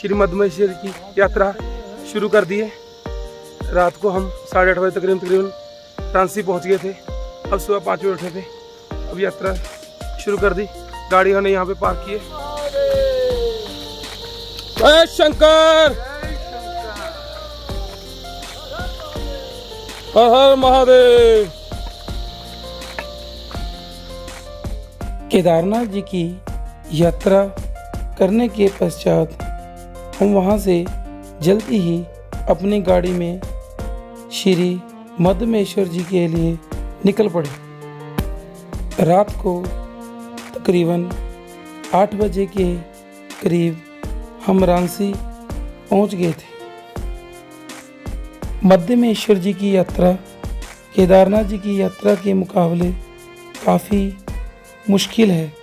श्री मध्यमेश्वर की यात्रा शुरू कर दी है। रात को हम 8:30 बजे तकरीबन रांची पहुंच गए थे। अब सुबह 5 बजे उठे थे। अब यात्रा शुरू कर दी। गाड़ी हमने यहाँ पे पार्क की है। जय शंकर, हर हर महादेव। केदारनाथ जी की यात्रा करने के पश्चात हम वहाँ से जल्दी ही अपनी गाड़ी में श्री मध्यमेश्वर जी के लिए निकल पड़े। रात को तकरीबन 8 बजे के करीब हम रांची पहुँच गए थे। मध्यमेश्वर जी की यात्रा केदारनाथ जी की यात्रा के मुकाबले काफ़ी मुश्किल है,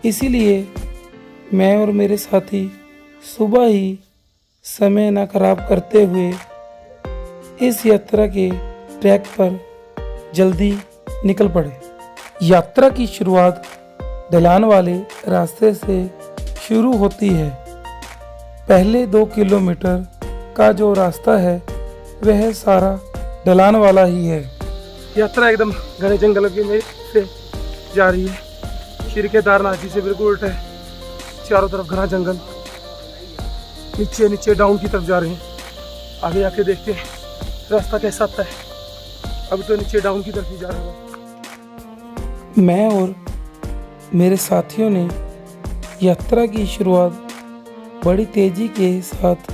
इसीलिए मैं और मेरे साथी सुबह ही समय न खराब करते हुए इस यात्रा के ट्रैक पर जल्दी निकल पड़े। यात्रा की शुरुआत ढलान वाले रास्ते से शुरू होती है। पहले 2 किलोमीटर का जो रास्ता है वह सारा ढलान वाला ही है। यात्रा एकदम घने जंगल में से जा रही है। श्री केदारनाथ जी से बिल्कुल उल्टा है। चारों तरफ घना जंगल, नीचे नीचे डाउन की तरफ जा रहे हैं। आगे आके देखते हैं रास्ता कैसा आता है। अभी तो नीचे डाउन की तरफ ही जा रहे हैं। मैं और मेरे साथियों ने यात्रा की शुरुआत बड़ी तेजी के साथ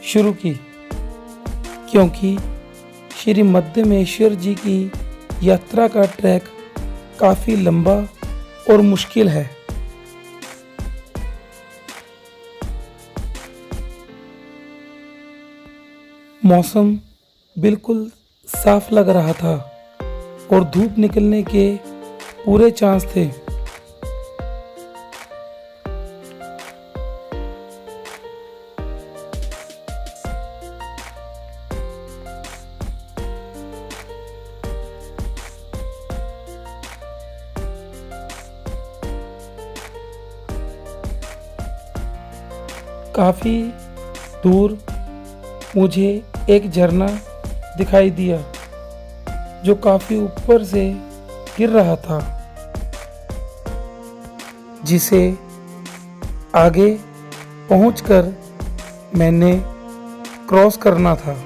शुरू की, क्योंकि श्री मध्यमेश्वर जी की यात्रा का ट्रैक काफ़ी लंबा और मुश्किल है। मौसम बिल्कुल साफ लग रहा था और धूप निकलने के पूरे चांस थे। काफ़ी दूर मुझे एक झरना दिखाई दिया जो काफ़ी ऊपर से गिर रहा था, जिसे आगे पहुंचकर मैंने क्रॉस करना था।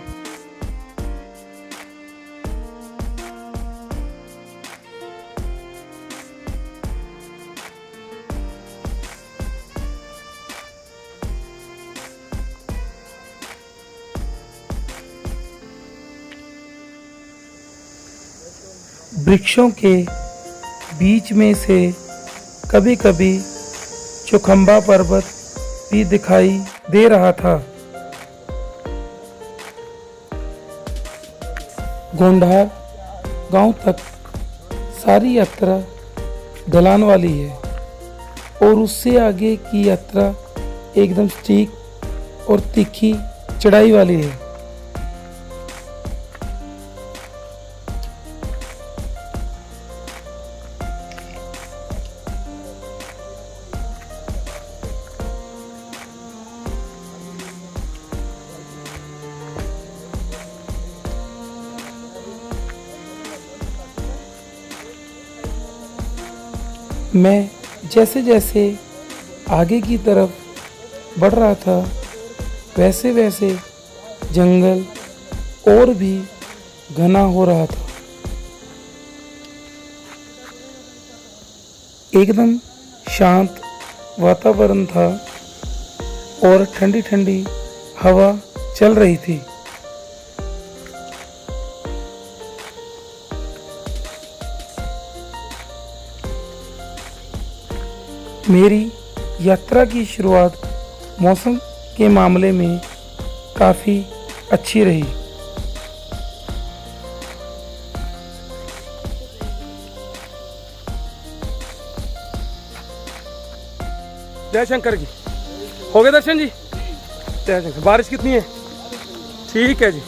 वृक्षों के बीच में से कभी कभी चौखंबा पर्वत भी दिखाई दे रहा था। गोंडार गांव तक सारी यात्रा ढलान वाली है और उससे आगे की यात्रा एकदम स्टीक और तीखी चढ़ाई वाली है। मैं जैसे जैसे आगे की तरफ बढ़ रहा था वैसे वैसे जंगल और भी घना हो रहा था। एकदम शांत वातावरण था और ठंडी ठंडी हवा चल रही थी। मेरी यात्रा की शुरुआत मौसम के मामले में काफ़ी अच्छी रही। जय शंकर जी, हो गए दर्शन जी? जय शंकर। बारिश कितनी है? ठीक है जी,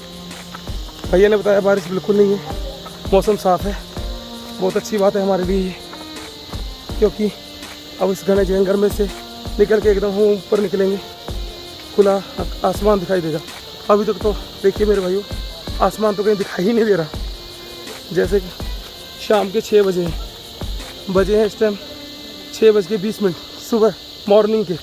भैया ने बताया बारिश बिल्कुल नहीं है, मौसम साफ है। बहुत अच्छी बात है हमारे लिए, क्योंकि अब इस घने जंगल में से निकल के एकदम हम ऊपर निकलेंगे, खुला आसमान दिखाई देगा। अभी तक तो देखिए मेरे भाइयों, आसमान तो कहीं दिखाई ही नहीं दे रहा। जैसे कि शाम के 6 बजे हैं इस टाइम, 6:20 सुबह मॉर्निंग के।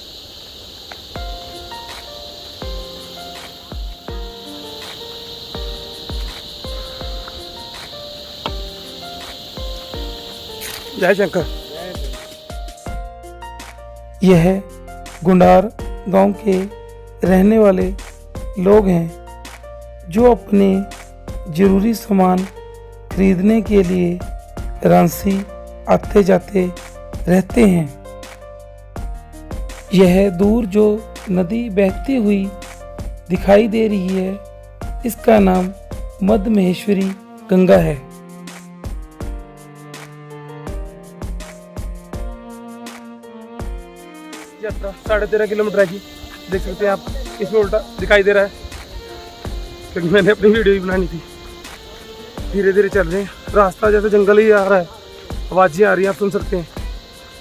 जय शंकर। यह गुंडार गांव के रहने वाले लोग हैं जो अपने ज़रूरी सामान खरीदने के लिए रांची आते जाते रहते हैं। यह दूर जो नदी बहती हुई दिखाई दे रही है, इसका नाम मध्य महेश्वरी गंगा है। यात्रा 13.5 किलोमीटर है की, देख सकते हैं आप। इसमें उल्टा दिखाई दे रहा है क्योंकि मैंने अपनी वीडियो भी बनानी थी। धीरे धीरे चल रहे हैं, रास्ता जैसे जंगल ही आ रहा है, आवाज़ें आ रही हैं, आप सुन सकते हैं।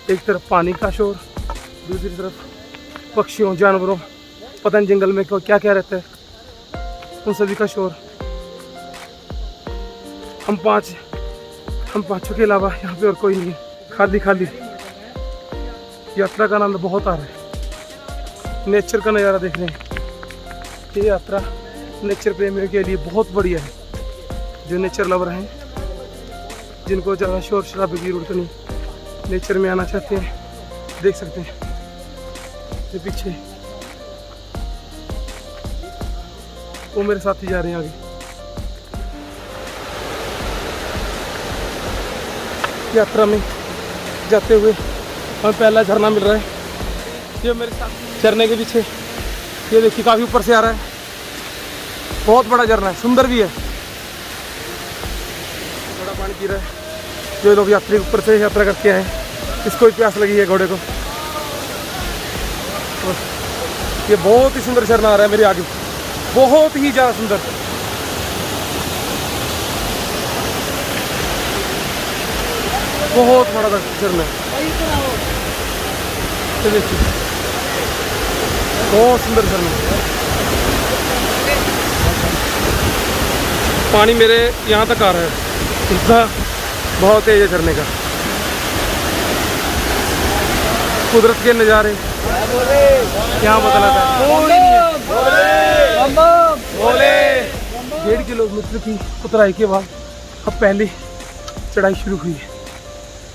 एक तरफ पानी का शोर, दूसरी तरफ पक्षियों जानवरों, पता नहीं जंगल में क्या क्या रहता है, उन सभी का शोर। हम पाँचों के अलावा यहाँ पे और कोई नहीं है, खाली खाली। यात्रा का आनंद बहुत आ रहा है, नेचर का नज़ारा देख रहे हैं। ये यात्रा नेचर प्रेमियों के लिए बहुत बढ़िया है, जो नेचर लवर हैं, जिनको ज़्यादा शोर शराबे की जरूरत नहीं, नेचर में आना चाहते हैं। देख सकते हैं ये पीछे वो मेरे साथ ही जा रहे हैं आगे। यात्रा में जाते हुए हमें पहला झरना मिल रहा है, ये मेरे साथ। झरने के पीछे ये देखिए काफ़ी ऊपर से आ रहा है, बहुत बड़ा झरना है, सुंदर भी है। बड़ा पानी पी रहा है। जो लोग यात्री ऊपर से यात्रा करके आए, इसको भी प्यास लगी है घोड़े को। ये बहुत ही सुंदर झरना आ रहा है मेरे आगे, बहुत ही ज़्यादा सुंदर। बहुत बड़ा झरना है, देखिए बहुत सुंदर झरना। पानी मेरे यहाँ तक आ रहा है, इतना बहुत तेज है झरने का। कुदरत के नज़ारे यहाँ बदलाता है, कोई नहीं है। 1.5 किलोमीटर की उतराई के बाद अब पहली चढ़ाई शुरू हुई है,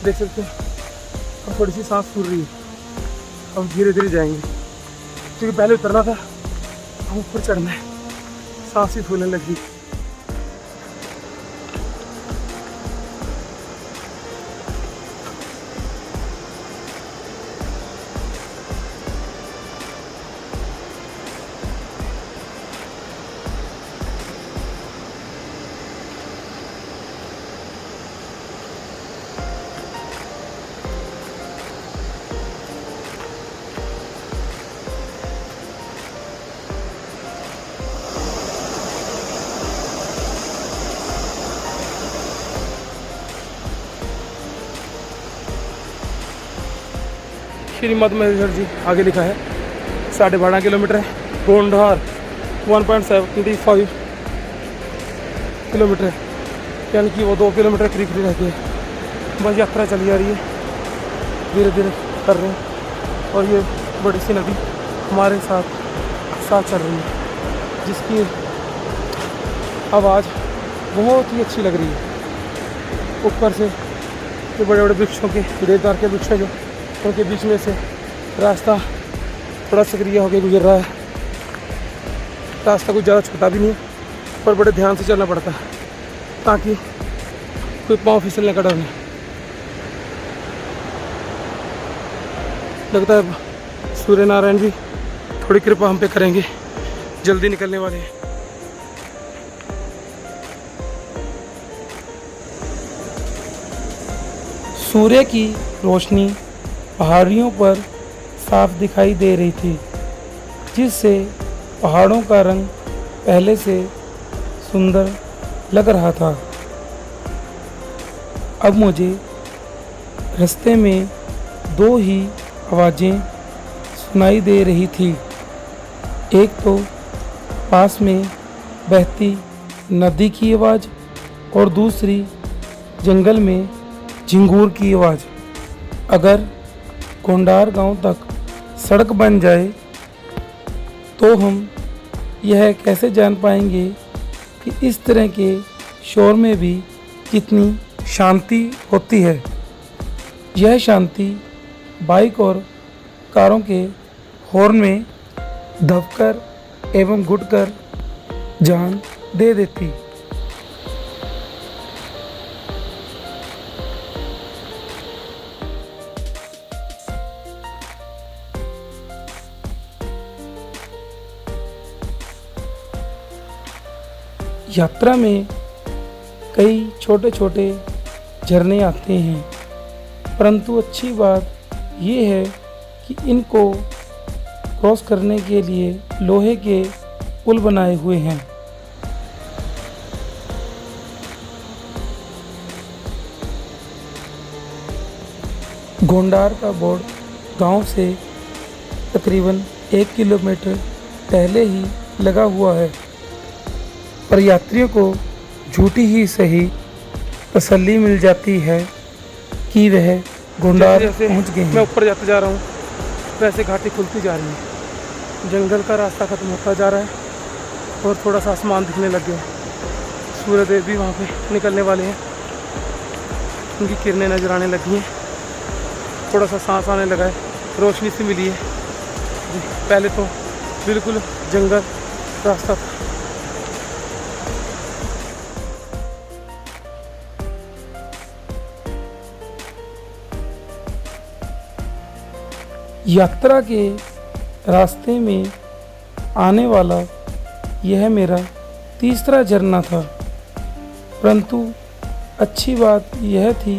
देख सकते हैं। अब थोड़ी सी सांस फूल रही है, अब धीरे धीरे जाएंगे क्योंकि पहले उतरना था, अब ऊपर चढ़ना है, सांस ही फूलने लगी। श्री मध्य महेश्वर जी आगे लिखा है, 12.5 किलोमीटर है। गोंडार 1.75 किलोमीटर है, यानी कि वो 2 किलोमीटर करीब रहती है। बस यात्रा चली जा रही है, धीरे धीरे कर रहे हैं। और ये बड़ी सी नदी हमारे साथ चल रही है, जिसकी आवाज़ बहुत ही अच्छी लग रही है। ऊपर से ये बड़े बड़े वृक्षों के, देवदार के वृक्ष हैं जो, उनके बीच में से रास्ता थोड़ा सक्रिय होकर गुजर रहा है। रास्ता कुछ ज़्यादा छोटा भी नहीं है, पर बड़े ध्यान से चलना पड़ता है ताकि कोई पाँव फिसलने का डर नहीं। लगता है सूर्य नारायण जी थोड़ी कृपा हम पे करेंगे, जल्दी निकलने वाले हैं। सूर्य की रोशनी पहाड़ियों पर साफ दिखाई दे रही थी, जिससे पहाड़ों का रंग पहले से सुंदर लग रहा था। अब मुझे रास्ते में 2 ही आवाज़ें सुनाई दे रही थी। एक तो पास में बहती नदी की आवाज़ और दूसरी जंगल में झिंगूर की आवाज़। अगर गोंडार गांव तक सड़क बन जाए तो हम यह कैसे जान पाएंगे कि इस तरह के शोर में भी कितनी शांति होती है। यह शांति बाइक और कारों के हॉर्न में दबकर एवं घुटकर जान दे देती। यात्रा में कई छोटे छोटे झरने आते हैं, परंतु अच्छी बात ये है कि इनको क्रॉस करने के लिए लोहे के पुल बनाए हुए हैं। गोंडार का बोर्ड गांव से तकरीबन 1 किलोमीटर पहले ही लगा हुआ है, पर यात्रियों को झूठी ही सही तसल्ली मिल जाती है कि वह गोंडार पहुंच गए हैं। मैं ऊपर जाते जा रहा हूँ वैसे घाटी खुलती जा रही है, जंगल का रास्ता खत्म होता जा रहा है और थोड़ा सा आसमान दिखने लग गया। सूर्यदेव भी वहाँ पे निकलने वाले हैं, उनकी किरणें नजर आने लगी हैं, थोड़ा सा सांस आने लगा है, रोशनी सी मिली है। पहले तो बिल्कुल जंगल रास्ता था। यात्रा के रास्ते में आने वाला यह मेरा तीसरा झरना था, परंतु अच्छी बात यह थी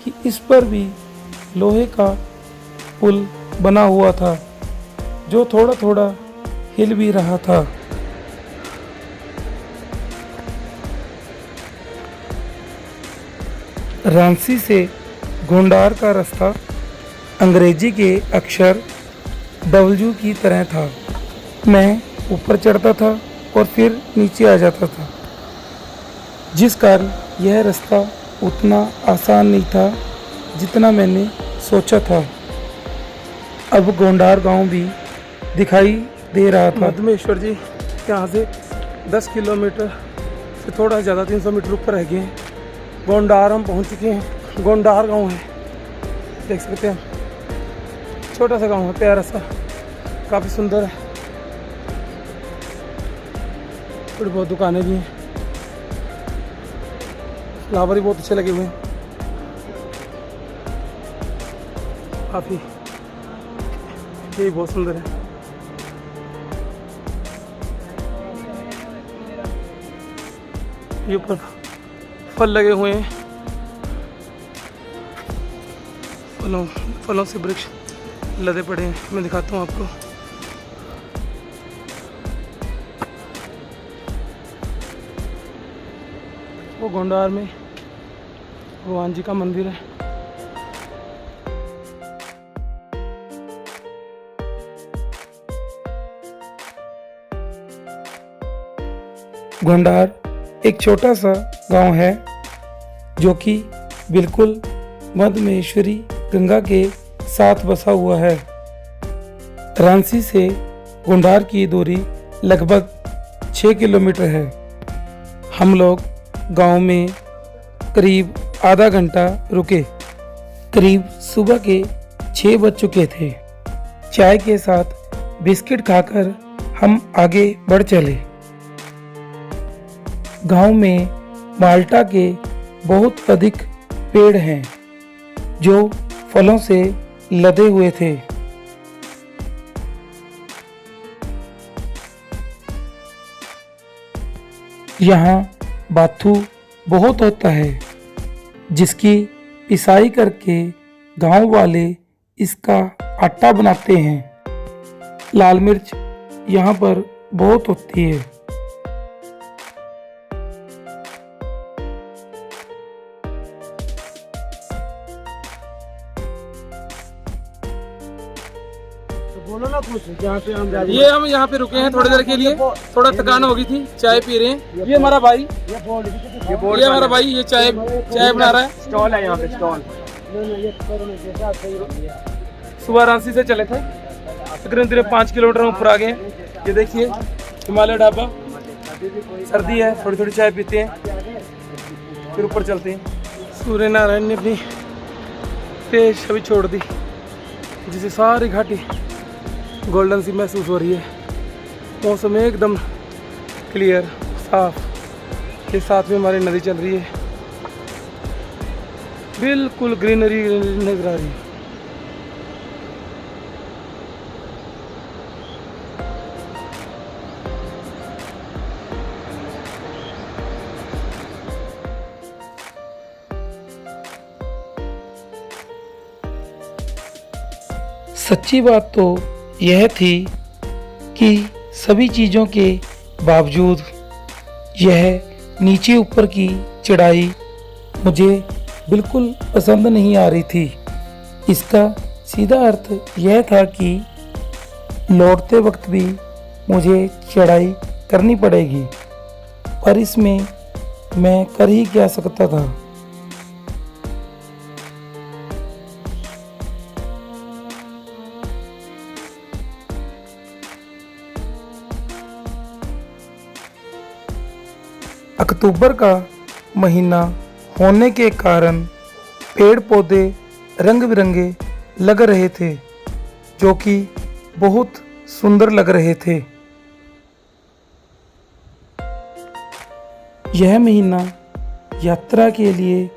कि इस पर भी लोहे का पुल बना हुआ था जो थोड़ा थोड़ा हिल भी रहा था। रांची से गोंडार का रास्ता अंग्रेजी के अक्षर W की तरह था। मैं ऊपर चढ़ता था और फिर नीचे आ जाता था, जिस कारण यह रास्ता उतना आसान नहीं था जितना मैंने सोचा था। अब गोंडार गांव भी दिखाई दे रहा था। मधमेश्वर जी यहाँ से 10 किलोमीटर से थोड़ा ज़्यादा 300 मीटर ऊपर रह गए हैं। गोंडार हम पहुँच चुके हैं। गोंडार गांव है, देख सकते हैं, छोटा सा गांव है, प्यारा सा, काफ़ी सुंदर है। थोड़ी बहुत दुकानें भी हैं, फ्लावर भी बहुत अच्छे लगे हुए हैं, काफ़ी, ये बहुत सुंदर है। ये ऊपर फल लगे हुए हैं, फलों से वृक्ष लदे पड़े हैं। मैं दिखाता हूँ आपको। वो गोंडार में भगवान जी का मंदिर है। गोंडार एक छोटा सा गांव है जो कि बिल्कुल मधमेश्वरी गंगा के साथ बसा हुआ है। रांची से गोंडार की दूरी लगभग 6 किलोमीटर है। हम लोग गांव में करीब आधा घंटा रुके। करीब सुबह के 6 बज चुके थे। चाय के साथ बिस्किट खाकर हम आगे बढ़ चले। गांव में माल्टा के बहुत अधिक पेड़ हैं जो फलों से लदे हुए थे। यहाँ बाथू बहुत होता है जिसकी पिसाई करके गांव वाले इसका आटा बनाते हैं। लाल मिर्च यहाँ पर बहुत होती है। बोलो ना कुछ जहाँ पे हम जा रहे ये हम यहाँ पे रुके हैं थोड़ी देर के लिए, थोड़ा थकान हो गई थी, चाय पी रहे हैं। ये हमारा भाई, ये हमारा भाई, ये चाय बना रहा है। स्टॉल है यहाँ पे, स्टॉल। सुबह रांची से चले थे, तकरीबन 5 किलोमीटर ऊपर आ गए। ये देखिए हिमालय ढाबा, सर्दी है, थोड़ी थोड़ी चाय पीते हैं फिर ऊपर चलते हैं। सूर्य नारायण ने अपनी तेज छवि छोड़ दी, जिसे सारी घाटी गोल्डन सी महसूस हो रही है। मौसम एकदम क्लियर साफ के साथ में हमारी नदी चल रही है, बिल्कुल ग्रीनरी नजर आ रही है। सच्ची बात तो यह थी कि सभी चीज़ों के बावजूद यह नीचे ऊपर की चढ़ाई मुझे बिल्कुल पसंद नहीं आ रही थी। इसका सीधा अर्थ यह था कि लौटते वक्त भी मुझे चढ़ाई करनी पड़ेगी, पर इसमें मैं कर ही क्या सकता था। अक्टूबर का महीना होने के कारण पेड़ पौधे रंग बिरंगे लग रहे थे, जो कि बहुत सुंदर लग रहे थे। यह महीना यात्रा के लिए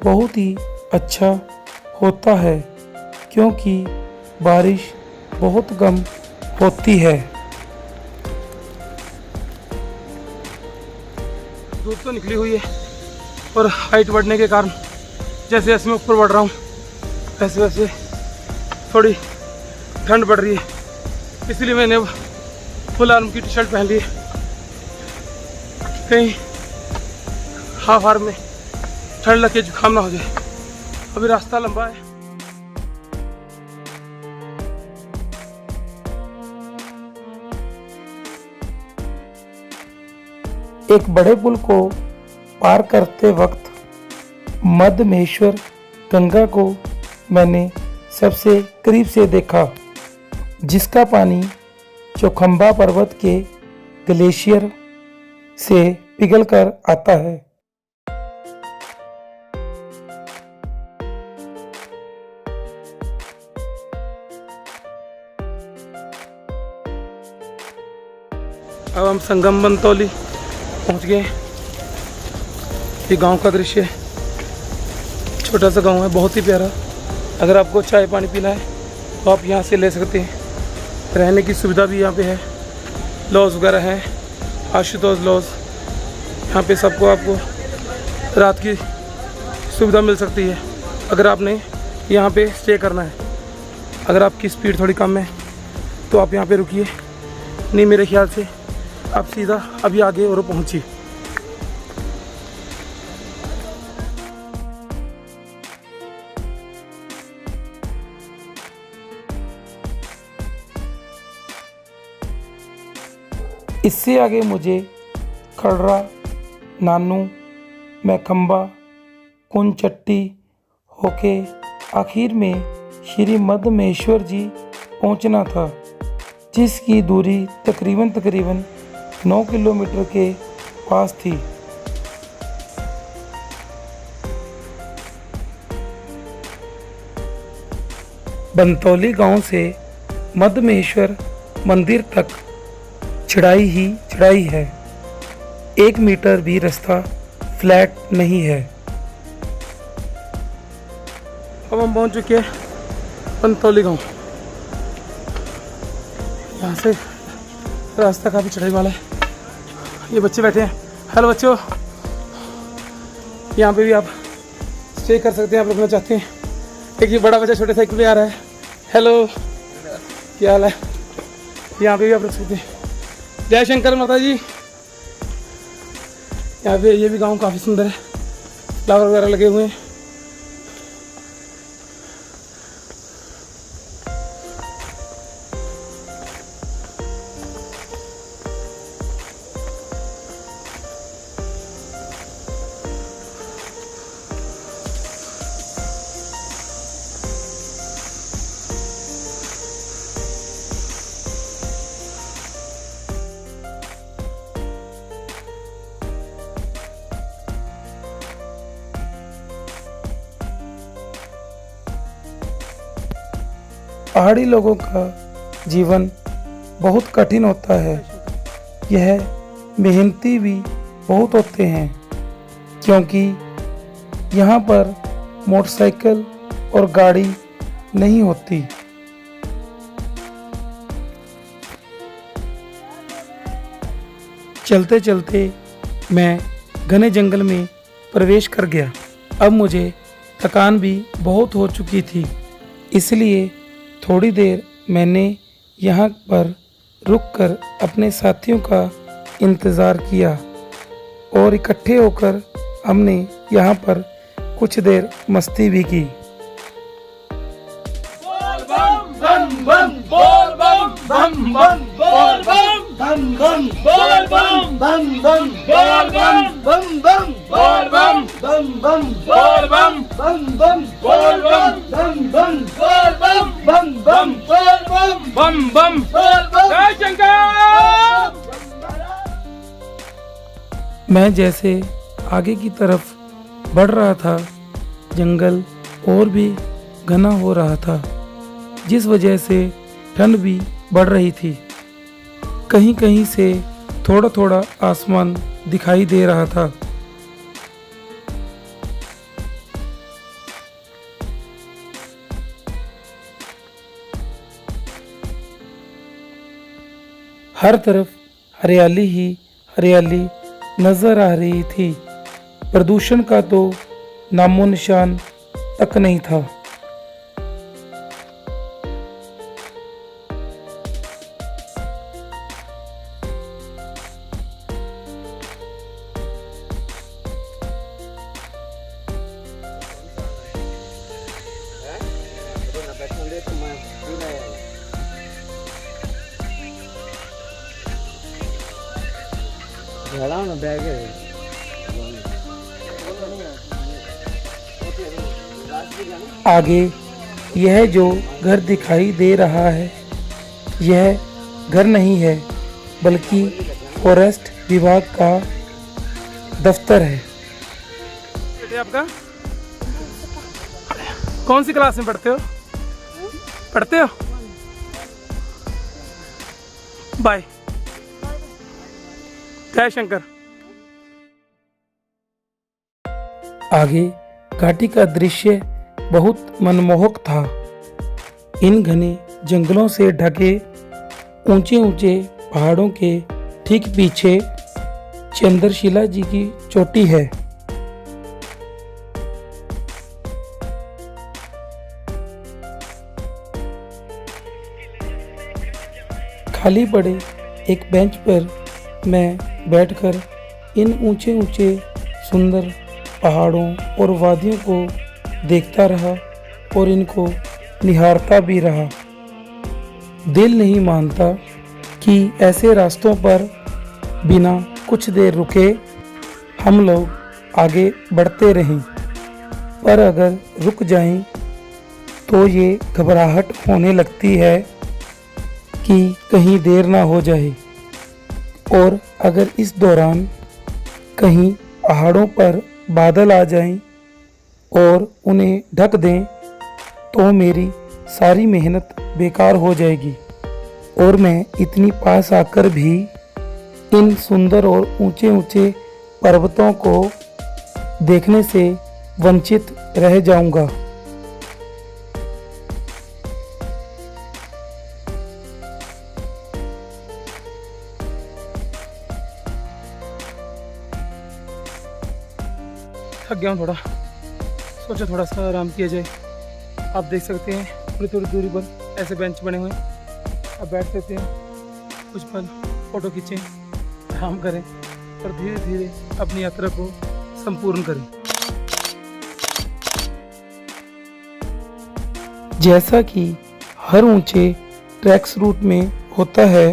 बहुत ही अच्छा होता है, क्योंकि बारिश बहुत कम होती है। धूप तो निकली हुई है और हाइट बढ़ने के कारण जैसे जैसे मैं ऊपर बढ़ रहा हूँ वैसे वैसे थोड़ी ठंड बढ़ रही है, इसलिए मैंने फुल आर्म की टी शर्ट पहन ली है, कहीं हाफ आर्म में ठंड लग के जुकाम ना हो जाए। अभी रास्ता लंबा है। एक बड़े पुल को पार करते वक्त मध्य महेश्वर गंगा को मैंने सबसे करीब से देखा, जिसका पानी चौखंबा पर्वत के ग्लेशियर से पिघलकर आता है। अब हम संगम बनतौली पहुंच गए। ये गांव का दृश्य है, छोटा सा गांव है, बहुत ही प्यारा। अगर आपको चाय पानी पीना है तो आप यहाँ से ले सकते हैं। रहने की सुविधा भी यहाँ पे है, लॉज वगैरह हैं, आशुतोष लॉज। यहाँ पे सबको आपको रात की सुविधा मिल सकती है अगर आपने यहाँ पे स्टे करना है। अगर आपकी स्पीड थोड़ी कम है तो आप यहाँ पे रुकिए, नहीं मेरे ख्याल से आप सीधा अभी आगे और पहुँचिए। इससे आगे मुझे खड़रा, नानू, मैखंबा, कुंचट्टी होके आखिर में श्री मध्य महेश्वर जी पहुंचना था, जिसकी दूरी तकरीबन 9 किलोमीटर के पास थी। बनतौली गांव से मध्य महेश्वर मंदिर तक चढ़ाई ही चढ़ाई है, 1 मीटर भी रास्ता फ्लैट नहीं है। अब हम पहुंच चुके हैं बनतौली गांव। यहाँ से रास्ता काफ़ी चढ़ाई वाला है। ये बच्चे बैठे हैं। हेलो बच्चों, यहाँ पे भी आप स्टे कर सकते हैं, आप रुकना चाहते हैं। एक ये बड़ा बच्चा छोटे साइकिल पे आ रहा है। हेलो, क्या हाल है? यहाँ पे भी आप रुक सकते हैं। जय शंकर माता जी। यहाँ पे ये भी गांव काफ़ी सुंदर है, फ्लावर वगैरह लगे हुए हैं। पहाड़ी लोगों का जीवन बहुत कठिन होता है। यह मेहनती भी बहुत होते हैं क्योंकि यहाँ पर मोटरसाइकिल और गाड़ी नहीं होती। चलते चलते मैं घने जंगल में प्रवेश कर गया। अब मुझे थकान भी बहुत हो चुकी थी, इसलिए थोड़ी देर मैंने यहाँ पर रुककर अपने साथियों का इंतज़ार किया और इकट्ठे होकर हमने यहाँ पर कुछ देर मस्ती भी की। मैं जैसे आगे की तरफ बढ़ रहा था, जंगल और भी घना हो रहा था, जिस वजह से ठंड भी बढ़ रही थी। कहीं कहीं से थोड़ा थोड़ा आसमान दिखाई दे रहा था। हर तरफ हरियाली ही हरियाली नजर आ रही थी। प्रदूषण का तो नामो निशान तक नहीं था। आगे यह जो घर दिखाई दे रहा है, यह घर नहीं है बल्कि फॉरेस्ट विभाग का दफ्तर है। बेटे आपका कौन सी क्लास में पढ़ते हो? बाय। जय शंकर। आगे घाटी का दृश्य बहुत मनमोहक था। इन घने जंगलों से ढके ऊंचे ऊंचे पहाड़ों के ठीक पीछे चंद्रशिला जी की चोटी है। खाली पड़े एक बेंच पर मैं बैठकर इन ऊंचे ऊंचे सुंदर पहाड़ों और वादियों को देखता रहा और इनको निहारता भी रहा। दिल नहीं मानता कि ऐसे रास्तों पर बिना कुछ देर रुके हम लोग आगे बढ़ते रहें, पर अगर रुक जाएं तो ये घबराहट होने लगती है कि कहीं देर ना हो जाए। और अगर इस दौरान कहीं पहाड़ों पर बादल आ जाएं और उन्हें ढक दें तो मेरी सारी मेहनत बेकार हो जाएगी और मैं इतनी पास आकर भी इन सुंदर और ऊंचे ऊंचे पर्वतों को देखने से वंचित रह जाऊंगा। थक गया हूँ थोड़ा, सोचा थोड़ा सा आराम किया जाए। आप देख सकते हैं थोड़ी थोड़ी दूरी पर ऐसे बेंच बने हुए हैं। अब बैठ सकते हैं, कुछ पल फ़ोटो खींचें, आराम करें और धीरे धीरे अपनी यात्रा को संपूर्ण करें। जैसा कि हर ऊंचे ट्रैक्स रूट में होता है,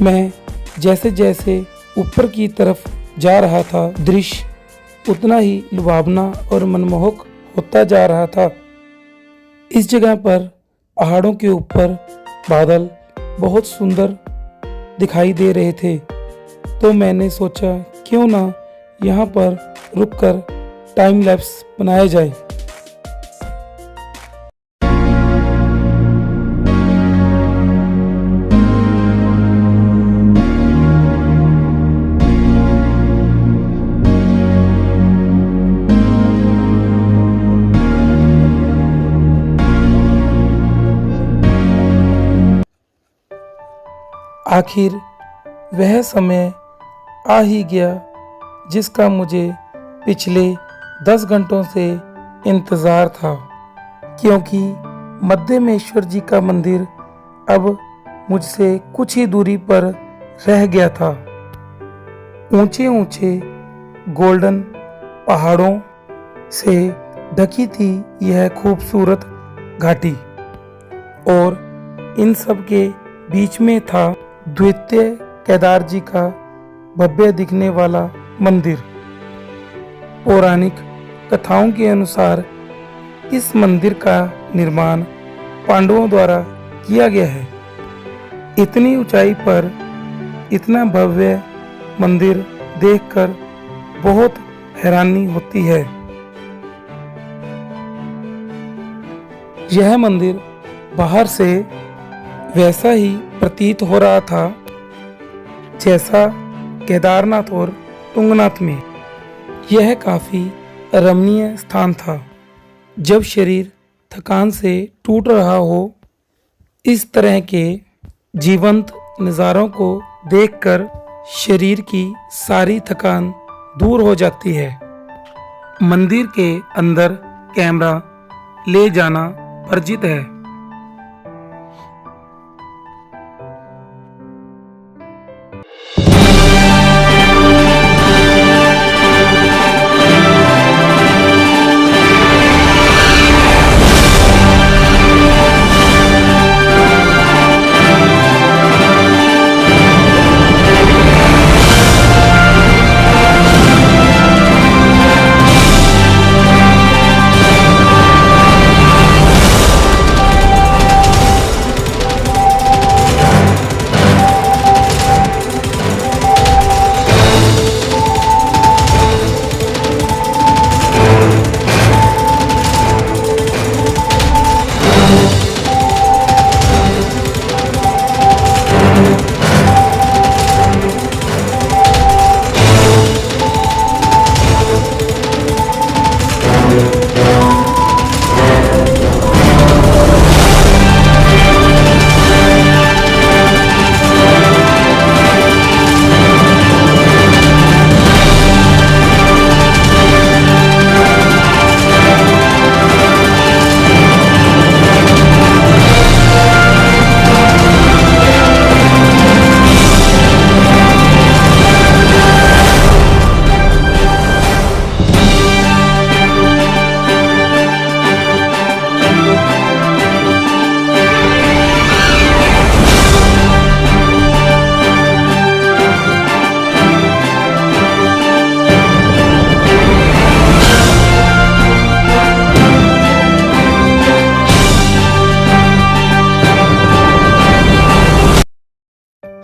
मैं जैसे जैसे ऊपर की तरफ जा रहा था, दृश्य उतना ही लुभावना और मनमोहक होता जा रहा था। इस जगह पर पहाड़ों के ऊपर बादल बहुत सुंदर दिखाई दे रहे थे, तो मैंने सोचा क्यों ना यहाँ पर रुककर टाइम लैप्स बनाया जाए। आखिर वह समय आ ही गया जिसका मुझे पिछले 10 घंटों से इंतज़ार था, क्योंकि मद्देमेश्वर जी का मंदिर अब मुझसे कुछ ही दूरी पर रह गया था। ऊंचे ऊंचे गोल्डन पहाड़ों से ढकी थी यह खूबसूरत घाटी, और इन सब के बीच में था द्वितीय केदार जी का भव्य दिखने वाला मंदिर। पौराणिक कथाओं के अनुसार इस मंदिर का निर्माण पांडवों द्वारा किया गया है। इतनी ऊंचाई पर इतना भव्य मंदिर देखकर बहुत हैरानी होती है। यह मंदिर बाहर से वैसा ही प्रतीत हो रहा था जैसा केदारनाथ और तुंगनाथ में। यह काफी रमणीय स्थान था। जब शरीर थकान से टूट रहा हो, इस तरह के जीवंत नज़ारों को देखकर शरीर की सारी थकान दूर हो जाती है। मंदिर के अंदर कैमरा ले जाना वर्जित है।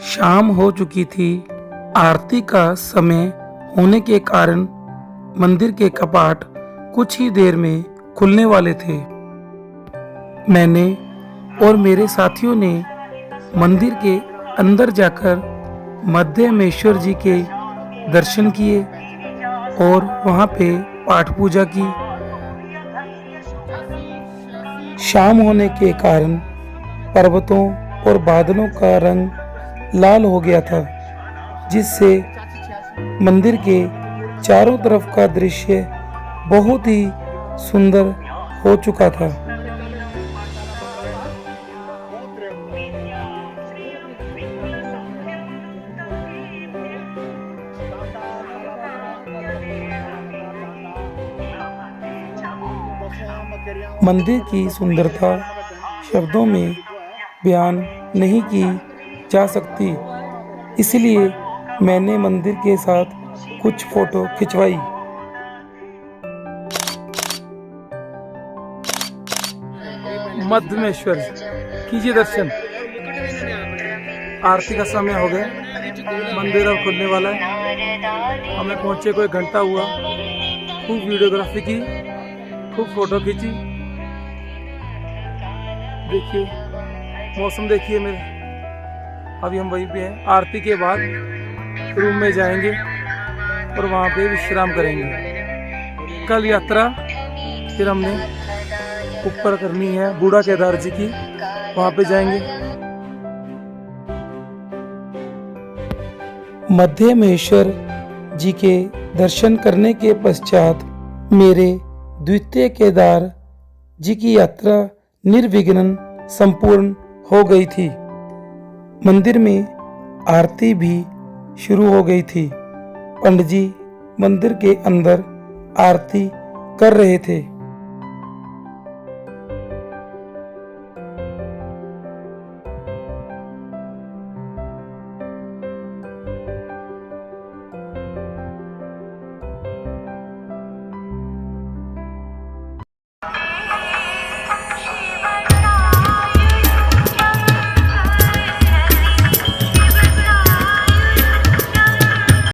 शाम हो चुकी थी। आरती का समय होने के कारण मंदिर के कपाट कुछ ही देर में खुलने वाले थे। मैंने और मेरे साथियों ने मंदिर के अंदर जाकर मद्देमेश्वर जी के दर्शन किए और वहां पे पाठ पूजा की। शाम होने के कारण पर्वतों और बादलों का रंग लाल हो गया था, जिससे मंदिर के चारों तरफ का दृश्य बहुत ही सुंदर हो चुका था। मंदिर की सुंदरता शब्दों में बयान नहीं की जा सकती, इसलिए मैंने मंदिर के साथ कुछ फोटो खिंचवाई। मद्देमेश्वर कीजिए दर्शन। आरती का समय हो गया, मंदिर अब खुलने वाला है। हमें पहुंचे कोई घंटा हुआ। खूब वीडियोग्राफी की, खूब फोटो खींची। देखिए मौसम, देखिए मेरे। अभी हम वहीं पे हैं। आरती के बाद रूम में जाएंगे और वहाँ पे विश्राम करेंगे। कल यात्रा फिर हमने ऊपर करनी है बूढ़ा केदार जी की, वहाँ पे जाएंगे। मध्य महेश्वर जी के दर्शन करने के पश्चात मेरे द्वितीय केदार जी की यात्रा निर्विघ्न संपूर्ण हो गई थी। मंदिर में आरती भी शुरू हो गई थी। पंडित जी मंदिर के अंदर आरती कर रहे थे।